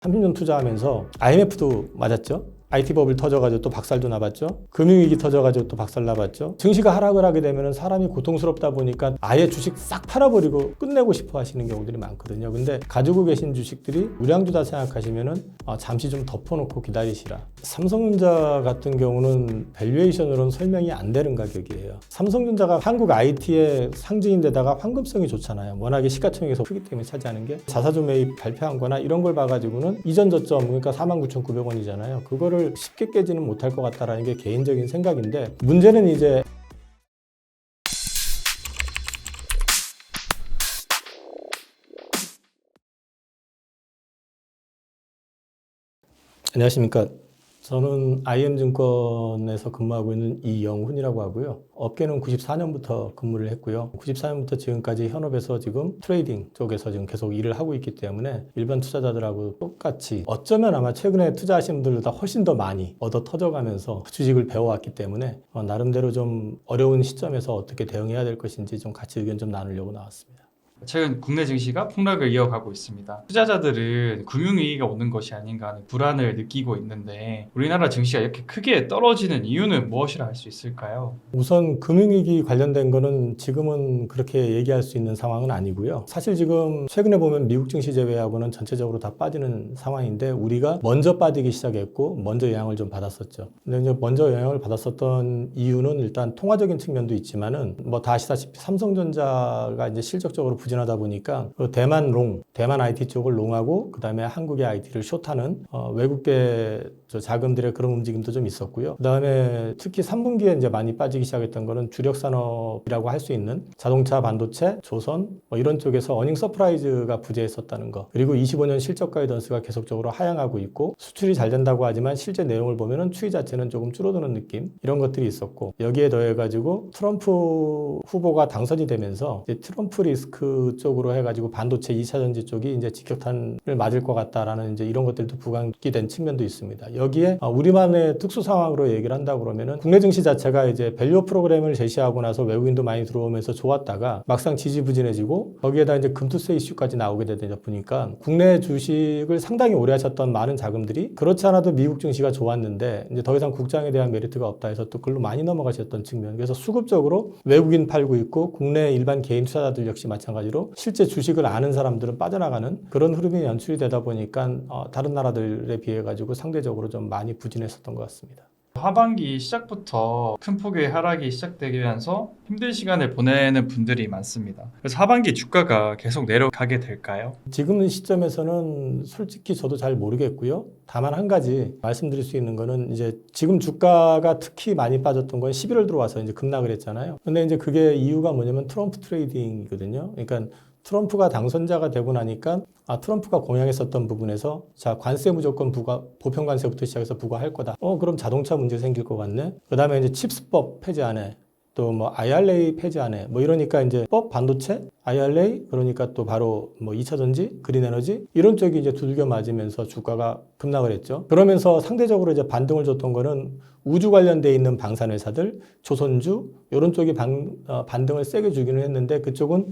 30년 투자하면서 IMF도 맞았죠. IT 버블 터져가지고 또 박살도 나봤죠. 금융위기 터져가지고 또 박살 나봤죠. 증시가 하락을 하게 되면 사람이 고통스럽다 보니까 아예 주식 싹 팔아버리고 끝내고 싶어 하시는 경우들이 많거든요. 근데 가지고 계신 주식들이 우량주다 생각하시면은 잠시 좀 덮어놓고 기다리시라. 삼성전자 같은 경우는 밸류에이션으로는 설명이 안 되는 가격이에요. 삼성전자가 한국 IT의 상징인데다가 황금성이 좋잖아요. 워낙에 시가총액에서 크기 때문에 차지하는 게 자사주 매입 발표한 거나 이런 걸 봐가지고는 이전 저점 그러니까 49,900원이잖아요. 그거를 쉽게 깨지는 못할 것 같다라는 게 개인적인 생각인데 문제는 이제 안녕하십니까. 저는 IM증권에서 근무하고 있는 이영훈이라고 하고요. 업계는 94년부터 근무를 했고요. 94년부터 지금까지 현업에서 지금 트레이딩 쪽에서 지금 계속 일을 하고 있기 때문에 일반 투자자들하고 똑같이 어쩌면 아마 최근에 투자하신 분들보다 훨씬 더 많이 얻어 터져가면서 주식을 배워왔기 때문에 나름대로 좀 어려운 시점에서 어떻게 대응해야 될 것인지 좀 같이 의견 좀 나누려고 나왔습니다. 최근 국내 증시가 폭락을 이어가고 있습니다. 투자자들은 금융위기가 오는 것이 아닌가 하는 불안을 느끼고 있는데 우리나라 증시가 이렇게 크게 떨어지는 이유는 무엇이라 할 수 있을까요? 우선 금융위기 관련된 거는 지금은 그렇게 얘기할 수 있는 상황은 아니고요. 사실 지금 최근에 보면 미국 증시 제외하고는 전체적으로 다 빠지는 상황인데 우리가 먼저 빠지기 시작했고 먼저 영향을 좀 받았었죠. 근데 이제 먼저 영향을 받았었던 이유는 일단 통화적인 측면도 있지만은 뭐 다 아시다시피 삼성전자가 이제 실적적으로 부진하다 보니까 대만 IT 쪽을 롱하고 그다음에 한국의 IT를 숏하는 외국계 자금들의 그런 움직임도 좀 있었고요. 그다음에 특히 3분기에 이제 많이 빠지기 시작했던 거는 주력 산업이라고 할 수 있는 자동차, 반도체, 조선 뭐 이런 쪽에서 어닝 서프라이즈가 부재했었다는 거. 그리고 25년 실적 가이던스가 계속적으로 하향하고 있고 수출이 잘 된다고 하지만 실제 내용을 보면은 추이 자체는 조금 줄어드는 느낌 이런 것들이 있었고 여기에 더해가지고 트럼프 후보가 당선이 되면서 이제 트럼프 리스크 쪽으로 해가지고 반도체 2차 전지 쪽이 이제 직격탄을 맞을 것 같다라는 이제 이런 것들도 부각이 된 측면도 있습니다. 여기에 우리만의 특수 상황으로 얘기를 한다 그러면은 국내 증시 자체가 이제 밸류 프로그램을 제시하고 나서 외국인도 많이 들어오면서 좋았다가 막상 지지부진해지고 거기에다 이제 금투세 이슈까지 나오게 되다 보니까 국내 주식을 상당히 오래 하셨던 많은 자금들이 그렇지 않아도 미국 증시가 좋았는데 이제 더 이상 국장에 대한 메리트가 없다 해서 또 글로 많이 넘어가셨던 측면. 그래서 수급적으로 외국인 팔고 있고 국내 일반 개인 투자자들 역시 마찬가지로 실제 주식을 아는 사람들은 빠져나가는 그런 흐름이 연출이 되다 보니까 다른 나라들에 비해 가지고 상대적으로 좀 많이 부진했었던 것 같습니다. 하반기 시작부터 큰 폭의 하락이 시작되면서 힘든 시간을 보내는 분들이 많습니다. 그래서 하반기 주가가 계속 내려가게 될까요? 지금 시점에서는 솔직히 저도 잘 모르겠고요. 다만 한 가지 말씀드릴 수 있는 거는 이제 지금 주가가 특히 많이 빠졌던 건 11월 들어와서 이제 급락을 했잖아요. 근데 이제 그게 이유가 뭐냐면 트럼프 트레이딩이거든요. 그러니까 트럼프가 당선자가 되고 나니까 트럼프가 공약했었던 부분에서 자 관세 무조건 부과 보편 관세부터 시작해서 부과할 거다. 그럼 자동차 문제 생길 것 같네. 그다음에 이제 칩스법 폐지안에 또 뭐 IRA 폐지안에 뭐 이러니까 이제 반도체 IRA 그러니까 또 바로 뭐 2차 전지 그린 에너지 이런 쪽이 이제 두들겨 맞으면서 주가가 급락을 했죠. 그러면서 상대적으로 이제 반등을 줬던 거는 우주 관련돼 있는 방산 회사들 조선주 이런 쪽이 반등을 세게 주기는 했는데 그쪽은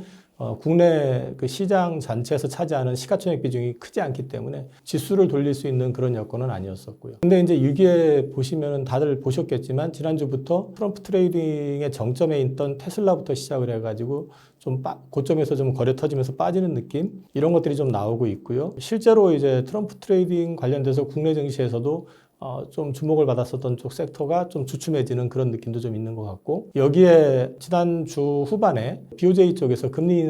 국내 그 시장 전체에서 차지하는 시가총액 비중이 크지 않기 때문에 지수를 돌릴 수 있는 그런 여건은 아니었었고요. 근데 이제 여기에 보시면은 다들 보셨겠지만 지난주부터 트럼프 트레이딩의 정점에 있던 테슬라부터 시작을 해가지고 좀 고점에서 좀 거래 터지면서 빠지는 느낌 이런 것들이 좀 나오고 있고요. 실제로 이제 트럼프 트레이딩 관련돼서 국내 증시에서도 좀 주목을 받았었던 쪽 섹터가 좀 주춤해지는 그런 느낌도 좀 있는 것 같고 여기에 지난주 후반에 BOJ 쪽에서 금리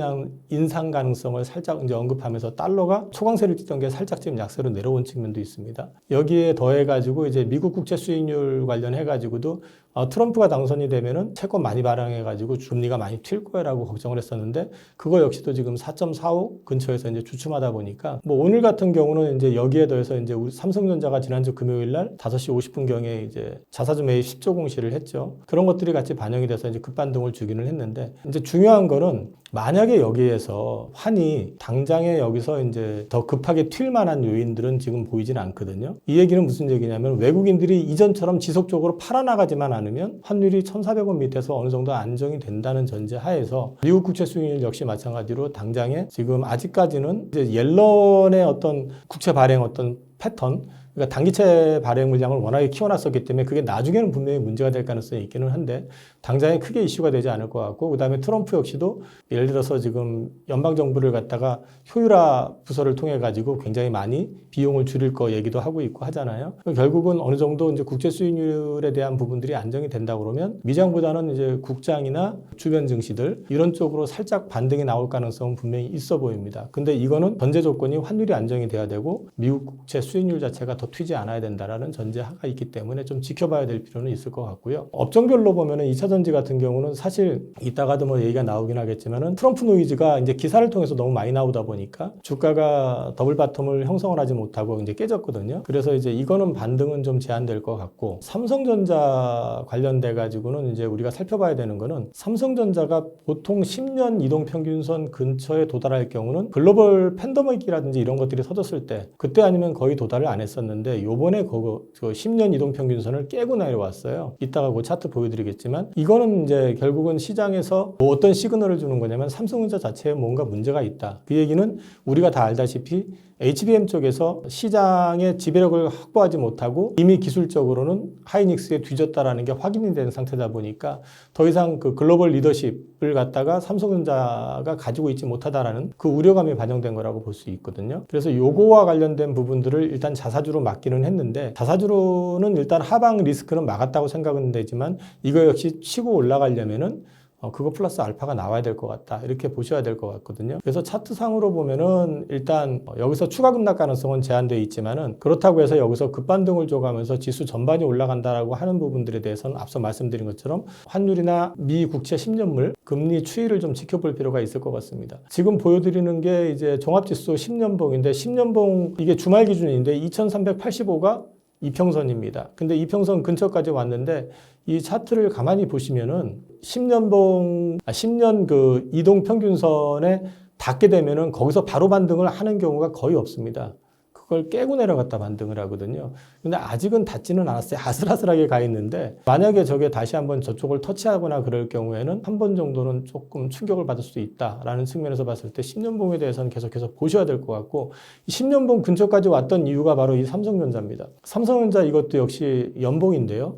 인상 가능성을 살짝 이제 언급하면서 달러가 초강세를 띠던 게 살짝 지금 약세로 내려온 측면도 있습니다. 여기에 더해가지고 이제 미국 국채 수익률 관련해가지고도 트럼프가 당선이 되면은 채권 많이 발행해가지고 금리가 많이 튈 거라고 걱정을 했었는데 그거 역시도 지금 4.45 근처에서 이제 주춤하다 보니까 뭐 오늘 같은 경우는 이제 여기에 더해서 이제 우리 삼성전자가 지난주 금요일 날 날 5시 50분경에 이제 자사주 매입 10조 공시를 했죠. 그런 것들이 같이 반영이 돼서 이제 급반등을 주기는 했는데 이제 중요한 거는 만약에 여기에서 환이 당장에 여기서 이제 더 급하게 튈 만한 요인들은 지금 보이진 않거든요. 이 얘기는 무슨 얘기냐면 외국인들이 이전처럼 지속적으로 팔아나가지만 않으면 환율이 1,400원 밑에서 어느 정도 안정이 된다는 전제 하에서 미국 국채 수익률 역시 마찬가지로 당장에 지금 아직까지는 이제 옐런의 어떤 국채 발행 어떤 패턴, 그러니까 단기채 발행 물량을 워낙에 키워놨었기 때문에 그게 나중에는 분명히 문제가 될 가능성이 있기는 한데 당장에 크게 이슈가 되지 않을 것 같고, 그다음에 트럼프 역시도 예를 들어서 지금 연방정부를 갖다가 효율화 부서를 통해 가지고 굉장히 많이 비용을 줄일 거 얘기도 하고 있고 하잖아요. 결국은 어느 정도 이제 국채 수익률에 대한 부분들이 안정이 된다 그러면 미장보다는 이제 국장이나 주변 증시들 이런 쪽으로 살짝 반등이 나올 가능성은 분명히 있어 보입니다. 근데 이거는 전제 조건이 환율이 안정이 돼야 되고 미국 국채 수익률 자체가 더 튀지 않아야 된다라는 전제가 있기 때문에 좀 지켜봐야 될 필요는 있을 것 같고요. 업종별로 보면은 2차전지 같은 경우는 사실 이따가도 뭐 얘기가 나오긴 하겠지만은 트럼프 노이즈가 이제 기사를 통해서 너무 많이 나오다 보니까 주가가 더블 바텀을 형성을 하지 못하고 이제 깨졌거든요. 그래서 이제 이거는 반등은 좀 제한될 것 같고, 삼성전자 관련돼 가지고는 이제 우리가 살펴봐야 되는 거는 삼성전자가 보통 10년 이동 평균선 근처에 도달할 경우는 글로벌 팬데믹이라든지 이런 것들이 터졌을 때 그때 아니면 거의 도달을 안 했었는데 요번에 그 10년 이동 평균선을 깨고 내려왔어요. 이따가 그 차트 보여드리겠지만 이거는 이제 결국은 시장에서 뭐 어떤 시그널을 주는 거냐면 삼성전자 자체에 뭔가 문제가 있다. 그 얘기는 우리가 다 알다시피 HBM 쪽에서 시장의 지배력을 확보하지 못하고 이미 기술적으로는 하이닉스에 뒤졌다라는 게 확인이 된 상태다 보니까 더 이상 그 글로벌 리더십을 갖다가 삼성전자가 가지고 있지 못하다라는 그 우려감이 반영된 거라고 볼 수 있거든요. 그래서 요거와 관련된 부분들을 일단 자사주로 막기는 했는데, 자사주로는 일단 하방 리스크는 막았다고 생각은 되지만 이거 역시 치고 올라가려면은 그거 플러스 알파가 나와야 될 것 같다, 이렇게 보셔야 될 것 같거든요. 그래서 차트상으로 보면은 일단 여기서 추가 급락 가능성은 제한되어 있지만은 그렇다고 해서 여기서 급반등을 줘가면서 지수 전반이 올라간다라고 하는 부분들에 대해서는 앞서 말씀드린 것처럼 환율이나 미 국채 10년물 금리 추이를 좀 지켜볼 필요가 있을 것 같습니다. 지금 보여드리는 게 이제 종합지수 10년봉인데 10년봉 이게 주말 기준인데 2385가 이평선입니다. 근데 이평선 근처까지 왔는데 이 차트를 가만히 보시면은 10년 그 이동 평균선에 닿게 되면은 거기서 바로 반등을 하는 경우가 거의 없습니다. 그걸 깨고 내려갔다 반등을 하거든요. 근데 아직은 닿지는 않았어요. 아슬아슬하게 가 있는데 만약에 저게 다시 한번 저쪽을 터치하거나 그럴 경우에는 한 번 정도는 조금 충격을 받을 수 있다라는 측면에서 봤을 때 10년봉에 대해서는 계속해서 보셔야 될 것 같고, 이 10년봉 근처까지 왔던 이유가 바로 이 삼성전자입니다. 삼성전자 이것도 역시 연봉인데요.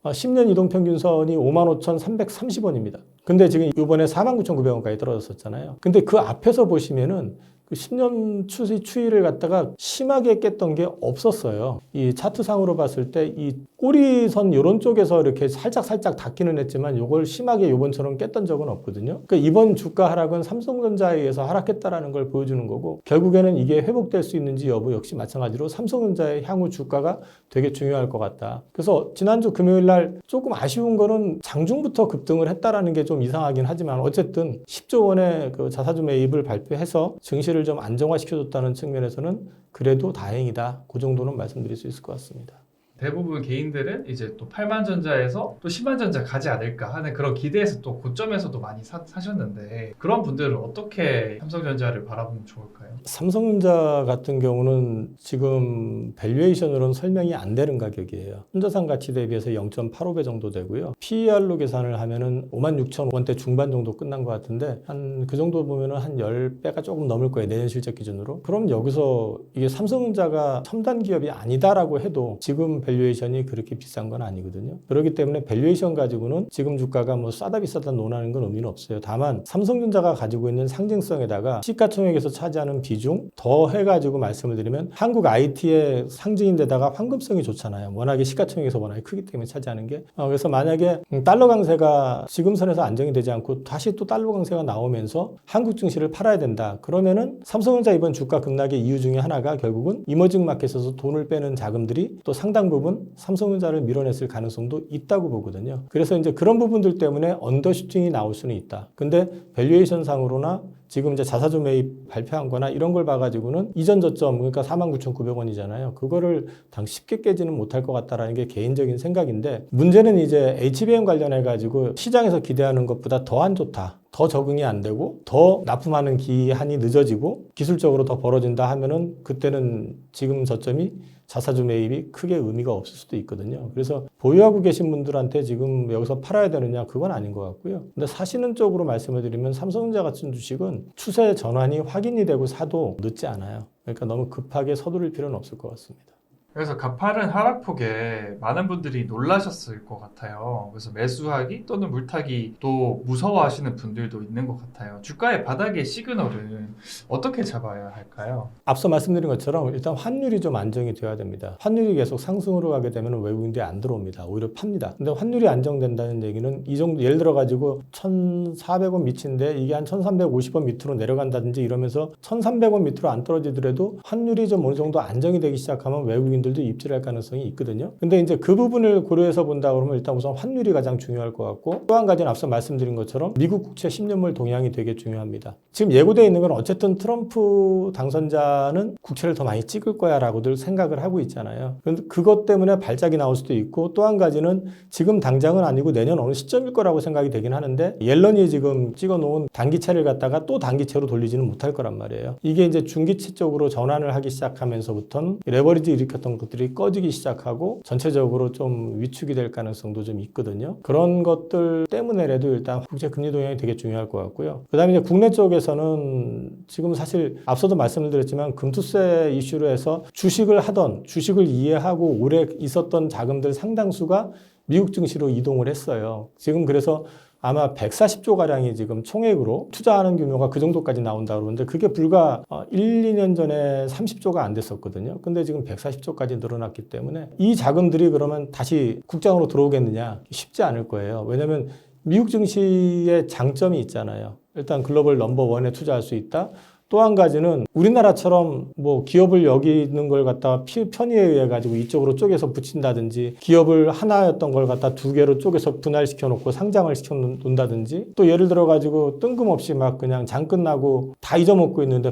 10년 이동평균선이 55,330원입니다. 근데 지금 이번에 49,900원까지 떨어졌었잖아요. 근데 그 앞에서 보시면은 그 10년 추이를 갖다가 심하게 깼던 게 없었어요. 이 차트상으로 봤을 때 이 꼬리선 이런 쪽에서 이렇게 살짝 닿기는 했지만 이걸 심하게 이번처럼 깼던 적은 없거든요. 그러니까 이번 주가 하락은 삼성전자에 의해서 하락했다라는 걸 보여주는 거고, 결국에는 이게 회복될 수 있는지 여부 역시 마찬가지로 삼성전자의 향후 주가가 되게 중요할 것 같다. 그래서 지난주 금요일 날 조금 아쉬운 거는 장중부터 급등을 했다라는 게 좀 이상하긴 하지만 어쨌든 10조 원의 그 자사주 매입을 발표해서 증시를 좀 안정화시켜줬다는 측면에서는 그래도 다행이다. 그 정도는 말씀드릴 수 있을 것 같습니다. 대부분 개인들은 이제 또 8만 전자에서 또 10만 전자 가지 않을까 하는 그런 기대에서 또 고점에서도 많이 사셨는데, 그런 분들은 어떻게 삼성전자를 바라보면 좋을까요? 삼성전자 같은 경우는 지금 밸류에이션으로는 설명이 안 되는 가격이에요. 혼자산 가치 대비해서 0.85배 정도 되고요. PER로 계산을 하면은 56,000원대 중반 정도 끝난 것 같은데 한 그 정도 보면은 한 10배가 조금 넘을 거예요. 내년 실적 기준으로. 그럼 여기서 이게 삼성전자가 첨단 기업이 아니다라고 해도 지금 밸류에이션이 그렇게 비싼 건 아니거든요. 그렇기 때문에 밸류에이션 가지고는 지금 주가가 뭐 싸다 비싸다 논하는 건 의미는 없어요. 다만 삼성전자가 가지고 있는 상징성에다가 시가총액에서 차지하는 비중 더 해가지고 말씀을 드리면 한국 IT의 상징인데다가 황금성이 좋잖아요. 워낙에 시가총액에서 워낙에 크기 때문에 차지하는 게. 그래서 만약에 달러 강세가 지금 선에서 안정이 되지 않고 다시 또 달러 강세가 나오면서 한국 증시를 팔아야 된다. 그러면은 삼성전자 이번 주가 급락의 이유 중에 하나가 결국은 이머징 마켓에서 돈을 빼는 자금들이 또 상당 부분 부분 삼성전자를 밀어냈을 가능성도 있다고 보거든요. 그래서 이제 그런 부분들 때문에 언더슈팅이 나올 수는 있다. 근데 밸류에이션 상으로나 지금 이제 자사주 매입 발표한 거나 이런 걸 봐가지고는 이전 저점, 그러니까 49,900원이잖아요. 그거를 당 쉽게 깨지는 못할 것 같다라는 게 개인적인 생각인데, 문제는 이제 HBM 관련해가지고 시장에서 기대하는 것보다 더 안 좋다, 더 적응이 안 되고 더 납품하는 기한이 늦어지고 기술적으로 더 벌어진다 하면은 그때는 지금 저점이 자사주 매입이 크게 의미가 없을 수도 있거든요. 그래서 보유하고 계신 분들한테 지금 여기서 팔아야 되느냐, 그건 아닌 것 같고요. 근데 사시는 쪽으로 말씀을 드리면 삼성전자 같은 주식은 추세 전환이 확인이 되고 사도 늦지 않아요. 그러니까 너무 급하게 서두를 필요는 없을 것 같습니다. 그래서 가파른 하락폭에 많은 분들이 놀라셨을 것 같아요. 그래서 매수하기 또는 물타기 또 무서워하시는 분들도 있는 것 같아요. 주가의 바닥의 시그널은 어떻게 잡아야 할까요? 앞서 말씀드린 것처럼 일단 환율이 좀 안정이 되어야 됩니다. 환율이 계속 상승으로 가게 되면 외국인들이 안 들어옵니다. 오히려 팝니다. 근데 환율이 안정된다는 얘기는 이 정도, 예를 들어 가지고 1,400원 밑인데 이게 한 1,350원 밑으로 내려간다든지 이러면서 1,300원 밑으로 안 떨어지더라도 환율이 좀 어느 정도 안정이 되기 시작하면 외국인들도 입질할 가능성이 있거든요. 근데 이제 그 부분을 고려해서 본다 그러면 일단 우선 환율이 가장 중요할 것 같고, 또 한 가지는 앞서 말씀드린 것처럼 미국 국채 10년물 동향이 되게 중요합니다. 지금 예고되어 있는 건 어쨌든 트럼프 당선자는 국채를 더 많이 찍을 거야 라고들 생각을 하고 있잖아요. 그런데 그것 때문에 발작이 나올 수도 있고, 또 한 가지는 지금 당장은 아니고 내년 어느 시점일 거라고 생각이 되긴 하는데, 옐런이 지금 찍어놓은 단기채를 갖다가 또 단기채로 돌리지는 못할 거란 말이에요. 이게 이제 중기채 쪽으로 전환을 하기 시작하면서부터는 레버리지 일으켰던 것들이 꺼지기 시작하고 전체적으로 좀 위축이 될 가능성도 좀 있거든요. 그런 것들 때문에라도 일단 국제 금리 동향이 되게 중요할 것 같고요. 그다음에 이제 국내 쪽에서는 지금 사실 앞서도 말씀을 드렸지만 금투세 이슈로 해서 주식을 하던, 주식을 이해하고 오래 있었던 자금들 상당수가 미국 증시로 이동을 했어요. 지금 그래서 아마 140조 가량이 지금 총액으로 투자하는 규모가 그 정도까지 나온다 그러는데, 그게 불과 1, 2년 전에 30조가 안 됐었거든요. 근데 지금 140조까지 늘어났기 때문에 이 자금들이 그러면 다시 국장으로 들어오겠느냐? 쉽지 않을 거예요. 왜냐하면 미국 증시의 장점이 있잖아요. 일단 글로벌 넘버원에 투자할 수 있다. 또 한 가지는 우리나라처럼 뭐 기업을 여기 있는 걸 갖다가 편의에 의해 가지고 이쪽으로 쪼개서 붙인다든지, 기업을 하나였던 걸 갖다 두 개로 쪼개서 분할시켜 놓고 상장을 시켜 놓는다든지, 또 예를 들어 가지고 뜬금없이 막 그냥 장 끝나고 다 잊어먹고 있는데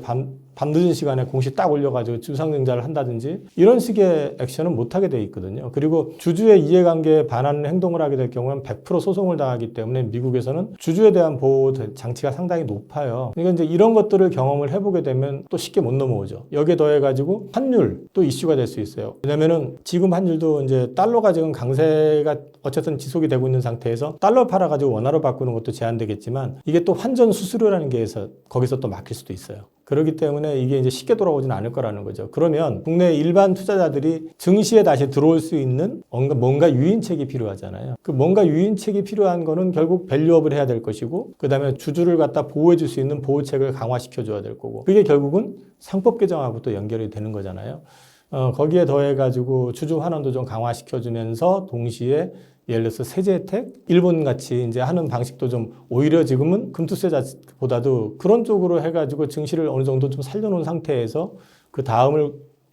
밤늦은 시간에 공시 딱 올려가지고 주상증자를 한다든지 이런 식의 액션은 못하게 돼 있거든요. 그리고 주주의 이해관계에 반하는 행동을 하게 될 경우는 100% 소송을 당하기 때문에 미국에서는 주주에 대한 보호 장치가 상당히 높아요. 그러니까 이제 이런 것들을 경험을 해보게 되면 또 쉽게 못 넘어오죠. 여기에 더해가지고 환율 또 이슈가 될 수 있어요. 왜냐면은 지금 환율도 이제 달러가 지금 강세가 어쨌든 지속이 되고 있는 상태에서 달러 팔아가지고 원화로 바꾸는 것도 제한되겠지만, 이게 또 환전 수수료라는 게 있어서 거기서 또 막힐 수도 있어요. 그렇기 때문에 이게 이제 쉽게 돌아오지는 않을 거라는 거죠. 그러면 국내 일반 투자자들이 증시에 다시 들어올 수 있는 뭔가 유인책이 필요하잖아요. 그 뭔가 유인책이 필요한 거는 결국 밸류업을 해야 될 것이고, 그 다음에 주주를 갖다 보호해 줄 수 있는 보호책을 강화시켜 줘야 될 거고, 그게 결국은 상법 개정하고 또 연결이 되는 거잖아요. 거기에 더해가지고 주주 환원도 좀 강화시켜주면서 동시에 예를 들어서 세제 혜택, 일본 같이 이제 하는 방식도 좀 오히려 지금은 금투세보다도 그런 쪽으로 해가지고 증시를 어느 정도 좀 살려놓은 상태에서 그 다음을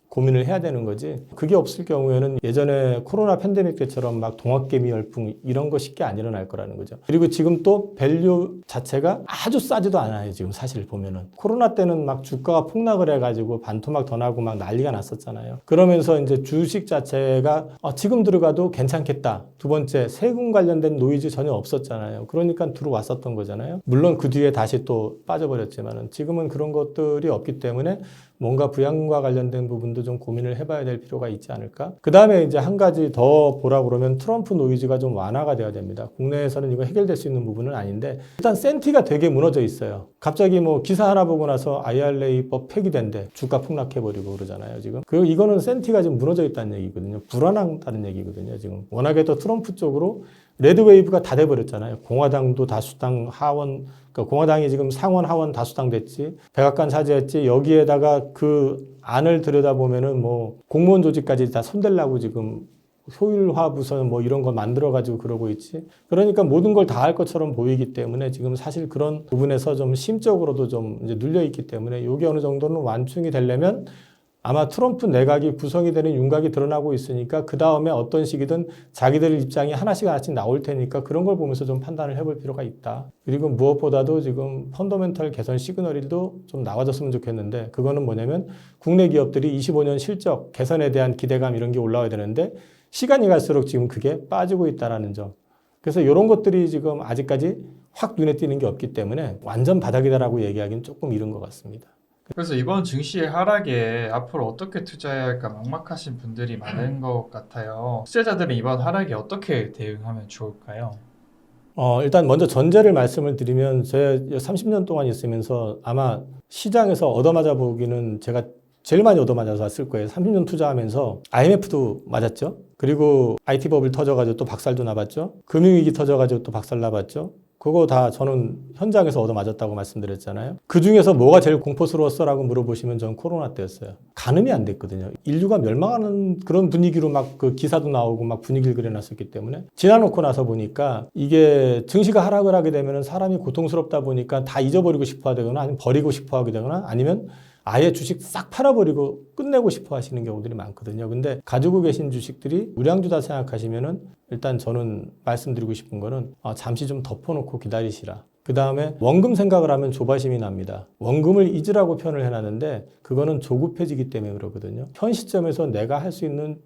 고민을 해야 되는 거지. 그게 없을 경우에는 예전에 코로나 팬데믹 때처럼 막 동학개미 열풍 이런 거 쉽게 안 일어날 거라는 거죠. 그리고 지금 또 밸류 자체가 아주 싸지도 않아요. 지금 사실 보면은 코로나 때는 막 주가가 폭락을 해가지고 반토막 더 나고 막 난리가 났었잖아요. 그러면서 이제 주식 자체가 지금 들어가도 괜찮겠다. 두 번째, 세금 관련된 노이즈 전혀 없었잖아요. 그러니까 들어왔었던 거잖아요. 물론 그 뒤에 다시 또 빠져버렸지만은 지금은 그런 것들이 없기 때문에 뭔가 부양과 관련된 부분도 좀 고민을 해봐야 될 필요가 있지 않을까? 그 다음에 이제 한 가지 더 보라 그러면 트럼프 노이즈가 좀 완화가 돼야 됩니다. 국내에서는 이거 해결될 수 있는 부분은 아닌데, 일단 센티가 되게 무너져 있어요. 갑자기 뭐 기사 하나 보고 나서 IRA법 폐기된대 주가 폭락해버리고 그러잖아요, 지금. 이거는 센티가 지금 무너져 있다는 얘기거든요. 불안하다는 얘기거든요, 지금. 워낙에 또 트럼프 쪽으로 레드웨이브가 다 돼버렸잖아요. 공화당도 다수당 하원, 그러니까 공화당이 지금 상원 하원 다수당 됐지, 백악관 차지했지, 여기에다가 그 안을 들여다보면은 뭐 공무원 조직까지 다 손대려고 지금 효율화 부서 뭐 이런 거 만들어가지고 그러고 있지. 그러니까 모든 걸 다 할 것처럼 보이기 때문에 지금 사실 그런 부분에서 좀 심적으로도 좀 이제 눌려 있기 때문에 이게 어느 정도는 완충이 되려면 아마 트럼프 내각이 구성이 되는 윤곽이 드러나고 있으니까 그 다음에 어떤 시기든 자기들 입장이 하나씩 나올 테니까 그런 걸 보면서 좀 판단을 해볼 필요가 있다. 그리고 무엇보다도 지금 펀더멘털 개선 시그널도 좀 나와줬으면 좋겠는데 그거는 뭐냐면 국내 기업들이 25년 실적 개선에 대한 기대감 이런 게 올라와야 되는데 시간이 갈수록 지금 그게 빠지고 있다는 점. 그래서 이런 것들이 지금 아직까지 확 눈에 띄는 게 없기 때문에 완전 바닥이다라고 얘기하기는 조금 이른 것 같습니다. 그래서 이번 증시의 하락에 앞으로 어떻게 투자해야 할까 막막하신 분들이 많은 것 같아요. 투자자들은 이번 하락에 어떻게 대응하면 좋을까요? 일단 먼저 전제를 말씀을 드리면 제가 30년 동안 있으면서 아마 시장에서 얻어맞아 보기는 제가 제일 많이 얻어맞아서 왔을 거예요. 30년 투자하면서 IMF도 맞았죠. 그리고 IT 버블 터져가지고 또 박살도 나봤죠. 금융위기 터져가지고 또 박살 나봤죠. 그거 다 저는 현장에서 얻어맞았다고 말씀드렸잖아요. 그 중에서 뭐가 제일 공포스러웠어라고 물어보시면 전 코로나 때였어요. 가늠이 안 됐거든요. 인류가 멸망하는 그런 분위기로 막 그 기사도 나오고 막 분위기를 그려놨었기 때문에 지나놓고 나서 보니까 이게 증시가 하락을 하게 되면 사람이 고통스럽다 보니까 다 잊어버리고 싶어 하거나 아니면 버리고 싶어 하게 되거나 아니면 아예 주식 싹 팔아버리고 끝내고 싶어 하시는 경우들이 많거든요. 근데 가지고 계신 주식들이 우량주다 생각하시면은 일단 저는 말씀드리고 싶은 거는 잠시 좀 덮어놓고 기다리시라. 그 다음에 원금 생각을 하면 조바심이 납니다. 원금을 잊으라고 표현을 해놨는데 그거는 조급해지기 때문에 그러거든요. 현 시점에서 내가 할 수 있는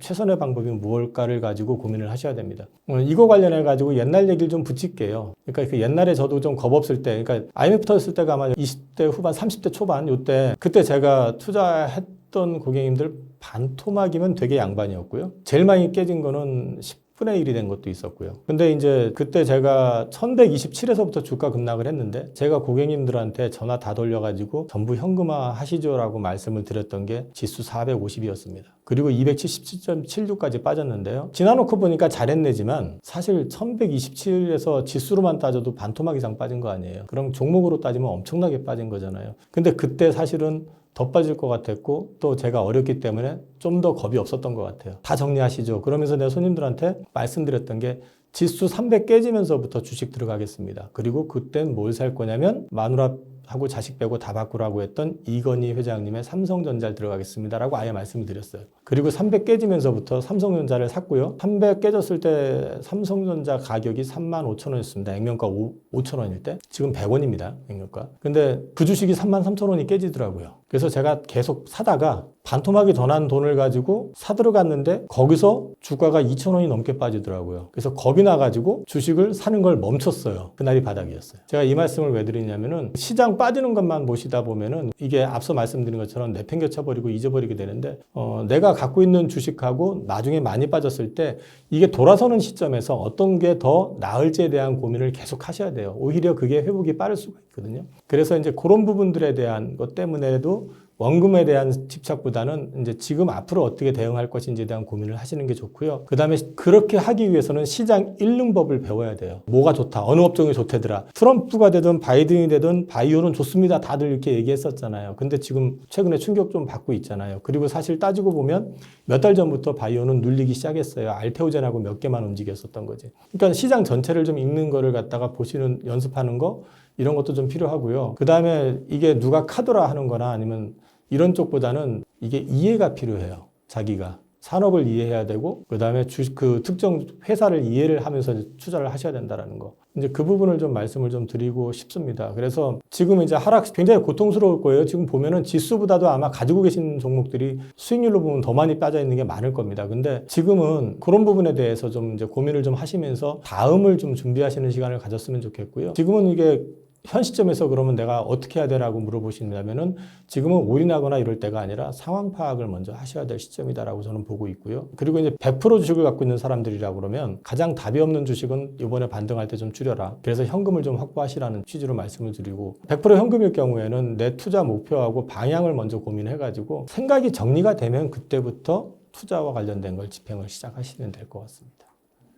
최선의 방법이 무엇일까를 가지고 고민을 하셔야 됩니다. 이거 관련해 가지고 옛날 얘기를 좀 붙일게요. 그러니까 그 옛날에 저도 좀 겁 없을 때, 그러니까 IMF 터졌을 때가 아마 20대 후반, 30대 초반 요때 그때 제가 투자했던 고객님들 반토막이면 되게 양반이었고요. 제일 많이 깨진 거는 10분의 1이 된 것도 있었고요. 근데 이제 그때 제가 1127에서부터 주가 급락을 했는데 제가 고객님들한테 전화 다 돌려가지고 전부 현금화 하시죠라고 말씀을 드렸던 게 지수 450이었습니다. 그리고 277.76까지 빠졌는데요. 지나놓고 보니까 잘했네지만 사실 1127에서 지수로만 따져도 반토막 이상 빠진 거 아니에요. 그럼 종목으로 따지면 엄청나게 빠진 거잖아요. 근데 그때 사실은 더 빠질 것 같았고 또 제가 어렸기 때문에 좀 더 겁이 없었던 것 같아요. 다 정리하시죠. 그러면서 내가 손님들한테 말씀드렸던 게 지수 300 깨지면서부터 주식 들어가겠습니다. 그리고 그땐 뭘 살 거냐면 마누라하고 자식 빼고 다 바꾸라고 했던 이건희 회장님의 삼성전자를 들어가겠습니다라고 아예 말씀을 드렸어요. 그리고 300 깨지면서부터 삼성전자를 샀고요. 300 깨졌을 때 삼성전자 가격이 35,000원이었습니다. 액면가 5,000원일 때. 지금 100원입니다. 액면가. 근데 그 주식이 33,000원이 깨지더라고요. 그래서 제가 계속 사다가 반토막이 더 난 돈을 가지고 사 들어갔는데 거기서 주가가 2,000원이 넘게 빠지더라고요. 그래서 겁이 나가지고 주식을 사는 걸 멈췄어요. 그날이 바닥이었어요. 제가 이 말씀을 왜 드리냐면은 시장 빠지는 것만 보시다 보면은 이게 앞서 말씀드린 것처럼 내팽겨쳐버리고 잊어버리게 되는데 내가 갖고 있는 주식하고 나중에 많이 빠졌을 때 이게 돌아서는 시점에서 어떤 게 더 나을지에 대한 고민을 계속 하셔야 돼요. 오히려 그게 회복이 빠를 수가 있거든요. 그래서 이제 그런 부분들에 대한 것 때문에도 원금에 대한 집착보다는 이제 지금 앞으로 어떻게 대응할 것인지에 대한 고민을 하시는 게 좋고요. 그 다음에 그렇게 하기 위해서는 시장 읽는 법을 배워야 돼요. 뭐가 좋다, 어느 업종이 좋대더라. 트럼프가 되든 바이든이 되든 바이오는 좋습니다. 다들 이렇게 얘기했었잖아요. 근데 지금 최근에 충격 좀 받고 있잖아요. 그리고 사실 따지고 보면 몇 달 전부터 바이오는 눌리기 시작했어요. 알테오젠하고 몇 개만 움직였었던 거지. 그러니까 시장 전체를 좀 읽는 거를 갖다가 보시는, 연습하는 거 이런 것도 좀 필요하고요. 그 다음에 이게 누가 카더라 하는 거나 아니면 이런 쪽보다는 이게 이해가 필요해요. 자기가 산업을 이해해야 되고 그 다음에 그 특정 회사를 이해를 하면서 투자를 하셔야 된다는 거. 이제 그 부분을 좀 말씀을 좀 드리고 싶습니다. 그래서 지금 이제 하락 굉장히 고통스러울 거예요. 지금 보면은 지수보다도 아마 가지고 계신 종목들이 수익률로 보면 더 많이 빠져 있는 게 많을 겁니다. 근데 지금은 그런 부분에 대해서 좀 이제 고민을 좀 하시면서 다음을 좀 준비하시는 시간을 가졌으면 좋겠고요. 지금은 이게 현 시점에서 그러면 내가 어떻게 해야 되라고 물어보신다면은 지금은 올인하거나 이럴 때가 아니라 상황 파악을 먼저 하셔야 될 시점이다라고 저는 보고 있고요. 그리고 이제 100% 주식을 갖고 있는 사람들이라고 그러면 가장 답이 없는 주식은 이번에 반등할 때 좀 줄여라. 그래서 현금을 좀 확보하시라는 취지로 말씀을 드리고 100% 현금일 경우에는 내 투자 목표하고 방향을 먼저 고민해가지고 생각이 정리가 되면 그때부터 투자와 관련된 걸 집행을 시작하시면 될 것 같습니다.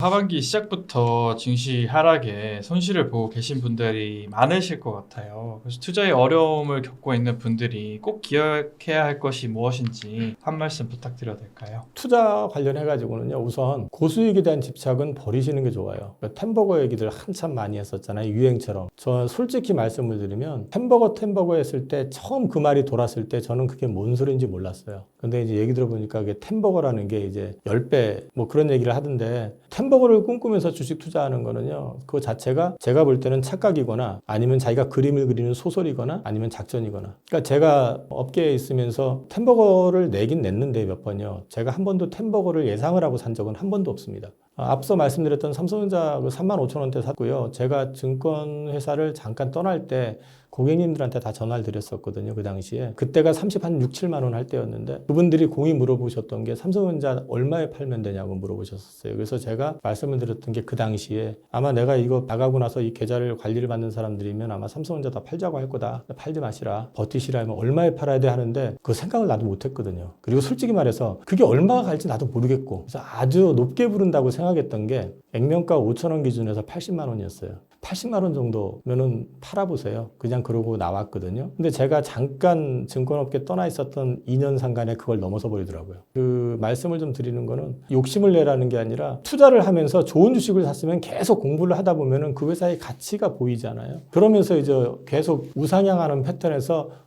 하반기 시작부터 증시 하락에 손실을 보고 계신 분들이 많으실 것 같아요. 그래서 투자에 어려움을 겪고 있는 분들이 꼭 기억해야 할 것이 무엇인지 한 말씀 부탁드려도 될까요? 투자 관련해 가지고는요, 우선 고수익에 대한 집착은 버리시는 게 좋아요. 그러니까 템버거 얘기들 한참 많이 했었잖아요, 유행처럼. 저 솔직히 말씀을 드리면 템버거 했을 때 처음 그 말이 돌았을 때 저는 그게 뭔 소리인지 몰랐어요. 근데 이제 얘기 들어보니까 그게 템버거라는 게 이제 10배 뭐 그런 얘기를 하던데, 템버거를 꿈꾸면서 주식 투자하는 거는요, 그거 자체가 제가 볼 때는 착각이거나 아니면 자기가 그림을 그리는 소설이거나 아니면 작전이거나. 그러니까 제가 업계에 있으면서 템버거를 내긴 냈는데 몇 번요, 제가 한 번도 템버거를 예상을 하고 산 적은 한 번도 없습니다. 앞서 말씀드렸던 삼성전자 그 35,000원대 샀고요. 제가 증권회사를 잠깐 떠날 때 고객님들한테 다 전화를 드렸었거든요. 그 당시에. 그때가 6, 7만 원 할 때였는데 그분들이 공이 물어보셨던 게 삼성전자 얼마에 팔면 되냐고 물어보셨었어요. 그래서 제가 말씀을 드렸던 게 그 당시에 아마 내가 이거 나가고 나서 이 계좌를 관리를 받는 사람들이면 아마 삼성전자 다 팔자고 할 거다. 팔지 마시라. 버티시라면 얼마에 팔아야 돼 하는데 그 생각을 나도 못했거든요. 그리고 솔직히 말해서 그게 얼마가 갈지 나도 모르겠고, 그래서 아주 높게 부른다고 생각했던 게 액면가 5,000원 기준에서 80만 원이었어요. 80만 원 정도면은 팔아보세요. 그냥 그러고 나왔거든요. 근데 제가 잠깐 증권업계 떠나 있었던 2년 상간에 그걸 넘어서 버리더라고요. 그 말씀을 좀 드리는 거는 욕심을 내라는 게 아니라 투자를 하면서 좋은 주식을 샀으면 계속 공부를 하다 보면은 그 회사의 가치가 보이잖아요. 그러면서 이제 계속 우상향하는 패턴에서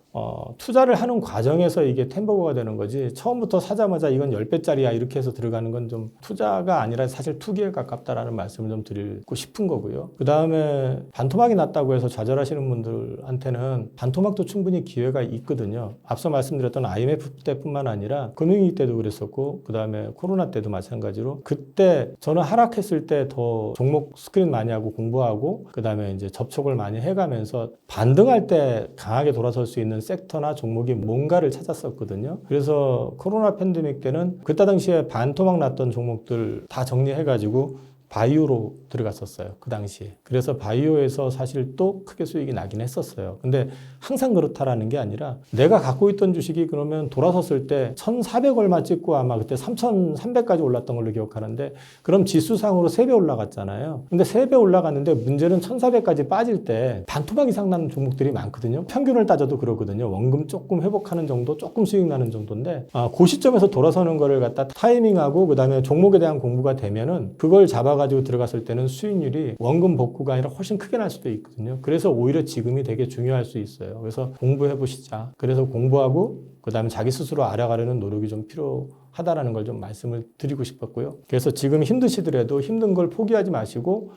투자를 하는 과정에서 이게 템버거가 되는 거지, 처음부터 사자마자 이건 10배짜리야 이렇게 해서 들어가는 건 좀 투자가 아니라 사실 투기에 가깝다라는 말씀을 좀 드리고 싶은 거고요. 그 다음에 반토막이 났다고 해서 좌절하시는 분들한테는 반토막도 충분히 기회가 있거든요. 앞서 말씀드렸던 IMF 때뿐만 아니라 금융위기 때도 그랬었고, 그 다음에 코로나 때도 마찬가지로, 그때 저는 하락했을 때 더 종목 스크린 많이 하고 공부하고 그 다음에 이제 접촉을 많이 해가면서 반등할 때 강하게 돌아설 수 있는 섹터나 종목이 뭔가를 찾았었거든요. 그래서 코로나 팬데믹 때는 그때 당시에 반토막 났던 종목들 다 정리해가지고 바이오로 들어갔었어요. 그 당시에. 그래서 바이오에서 사실 또 크게 수익이 나긴 했었어요. 근데 항상 그렇다라는 게 아니라 내가 갖고 있던 주식이 그러면 돌아섰을 때 1,400 얼마 찍고 아마 그때 3,300까지 올랐던 걸로 기억하는데, 그럼 지수상으로 3배 올라갔잖아요. 근데 3배 올라갔는데 문제는 1,400까지 빠질 때 반토막 이상 나는 종목들이 많거든요. 평균을 따져도 그러거든요. 원금 조금 회복하는 정도, 조금 수익 나는 정도인데, 그 시점에서 돌아서는 거를 갖다 타이밍하고 그 다음에 종목에 대한 공부가 되면은 그걸 잡아가지고 들어갔을 때는 수익률이 원금 복구가 아니라 훨씬 크게 날 수도 있거든요. 그래서 오히려 지금이 되게 중요할 수 있어요. 그래서 공부해 보시자. 그래서 공부하고 그 다음에 자기 스스로 알아가려는 노력이 좀 필요하다라는 걸 좀 말씀을 드리고 싶었고요. 그래서 지금 힘드시더라도 힘든 걸 포기하지 마시고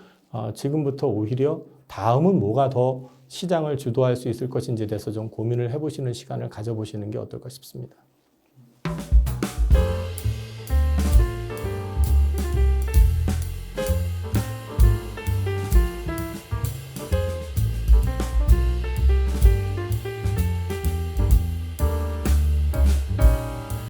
지금부터 오히려 다음은 뭐가 더 시장을 주도할 수 있을 것인지에 대해서 좀 고민을 해보시는 시간을 가져보시는 게 어떨까 싶습니다.